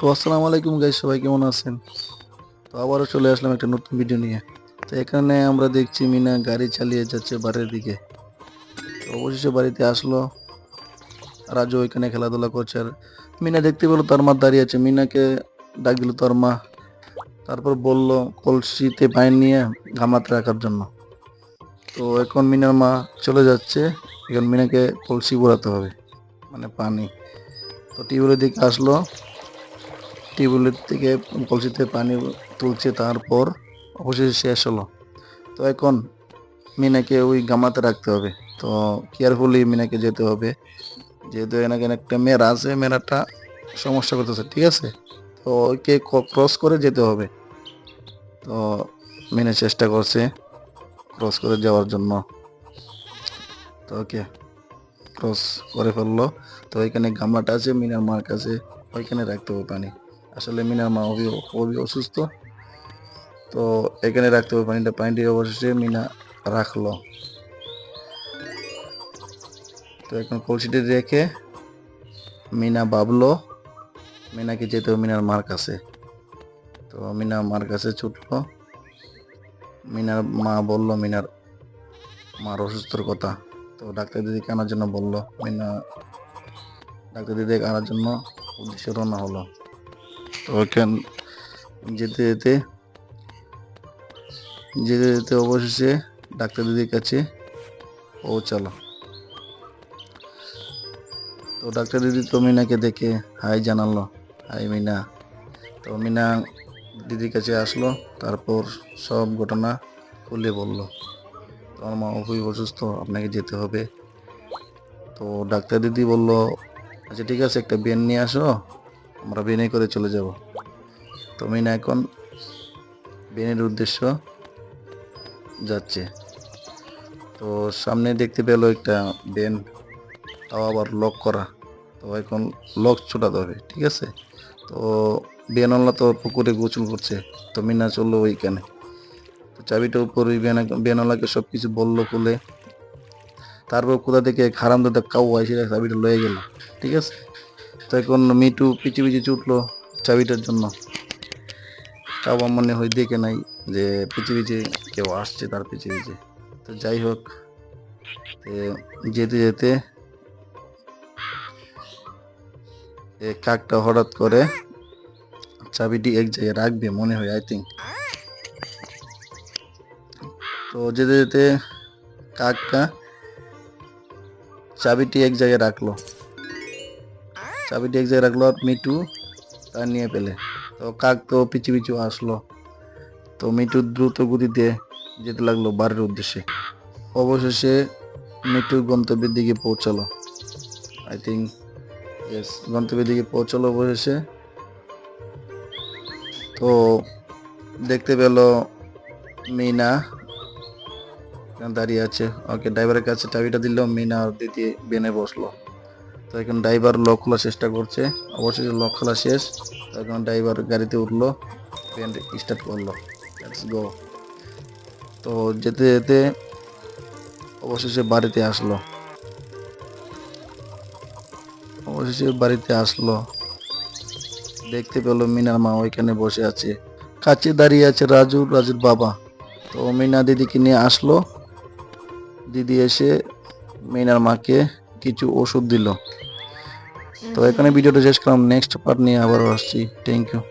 তো আসসালামু আলাইকুম গাইস, সবাই কেমন আছেন? তো আবারও চলে আসলাম একটা নতুন ভিডিও নিয়ে। তো এখানে আমরা দেখছি মিনা গাড়ি চালিয়ে যাচ্ছে বাড়ির দিকে। তো অবশেষে বাড়িতে আসলো। রাজু ওইখানে খেলাধুলা করছে আর মিনা দেখতে পেলো তার মা দাঁড়িয়ে আছে। মিনাকে ডাক দিল তার মা, তারপর বলল কলসিতে পানি নিয়ে গামলাতে রাখার জন্য। তো এখন মিনার মা চলে যাচ্ছে। এখন মিনাকে কলসি ভরাতে হবে, মানে পানি। তো টিউবওয়েলের দিকে আসলো, টিউবওয়েলের থেকে কলসিতে পানি তুলছে, তারপর অবশেষে শেষ হলো। তো এখন মিনাকে ওই গামলাতে রাখতে হবে। তো কেয়ারফুলি মিনাকে যেতে হবে, যেহেতু এনাকে একটা মেয়েরা আছে, মেয়েরাটা সমস্যা করতেছে, ঠিক আছে? তো ওকে ক্রস করে যেতে হবে। তো মিনা চেষ্টা করছে ক্রস করে যাওয়ার জন্য। তো ওকে ক্রস করে ফেললো। তো ওইখানে গামলাটা আছে মিনার মার কাছে, ওইখানে রাখতে হবে পানি। আসলে মিনার মা খুবই অসুস্থ, তো এখানে রাখতে হবে পানিটা। পানিটি অবশেষে মিনা রাখলো। তো এখন কলসিটি রেখে মিনা ভাবলো মিনাকে যেতে হবে মিনার মার কাছে। তো মিনা মার কাছে ছুটলো। মিনার মা বলল মিনার মার অসুস্থর কথা। তো ডাক্তার দিদিকে আনার জন্য বললো। মিনা ডাক্তার দিদিকে আনার জন্য উদ্দেশ্যে রওনা হলো। তো ওখান যেতে যেতে যেতে যেতে অবশেষে ডাক্তার দিদির কাছে পৌঁছালো। তো ডাক্তার দিদি তো মিনাকে দেখে হাই জানালো, হাই মিনা। তো মিনা দিদির কাছে আসলো, তারপর সব ঘটনা খুলে বলল। তো আমার মা খুবই অসুস্থ, আপনাকে যেতে হবে। তো ডাক্তার দিদি বলল, আচ্ছা ঠিক আছে, একটা ভ্যান নিয়ে আসো, আমরা ভ্যানে করে চলে যাব। তো মিনা এখন ভ্যানের উদ্দেশ্য যাচ্ছে। তো সামনে দেখতে পেলো একটা ভ্যান, তাও আবার লক করা। তো এখন লক ছোটাতে হবে, ঠিক আছে? তো ভ্যানওয়ালা তো পুকুরে গোসল করছে, তো মিনা চললো ওইখানে। তো চাবিটা উপর ওই ভ্যানওয়ালাকে সব কিছু বললো খুলে। তারপর কোথা থেকে হারামজাদা কাউ এসে চাবিটা লয়ে গেল, ঠিক আছে? তো এখন মিটু পিছু পিছু ছুটলো চাবিটার জন্য। কাউ মনে হয় দেখে নাই যে পিছু পিছু কেউ আসছে তার পিছু পিছু। তো যাই হোক, যেতে যেতে কাকটা হঠাৎ করে চাবিটি এক জায়গায় রাখবে মনে হয়, আই থিঙ্ক। তো যেতে যেতে কাকটা চাবিটি এক জায়গায় রাখলো। চাবিটি এক জায়গায় রাখলো আর মিটু তা নিয়ে পেলে। তো কাক তো পিছু পিছু আসলো। তো মিটু দ্রুত গতিতে যেতে লাগলো বাড়ির উদ্দেশ্যে। অবশেষে মিটু গন্তব্যের দিকে পৌঁছালো, আই থিঙ্ক। ইয়েস, গন্তব্যের দিকে পৌঁছালো অবশেষে। তো দেখতে পেল মিনা দাঁড়িয়ে আছে। ওকে ড্রাইভারের কাছে চাবিটা দিল, মিনা আর দিদি বেনে বসলো। তো এখন ড্রাইভার লক খোলার চেষ্টা করছে, অবশেষে লক খোলা শেষ। তো এখন ড্রাইভার গাড়িতে উঠলো, ভ্যান স্টার্ট করলো, লেটস গো। তো যেতে যেতে অবশেষে বাড়িতে আসলো। দেখতে পেলো মিনার মা ওইখানে বসে আছে, কাছে দাঁড়িয়ে আছে রাজুর বাবা। তো মিনা দিদিকে নিয়ে আসলো। দিদি এসে মিনার মাকে কিছু ওষুধ দিল। তো এখানে ভিডিওটা শেষ করলাম, নেক্সট পার্ট নিয়ে আবার আসছি। Thank you.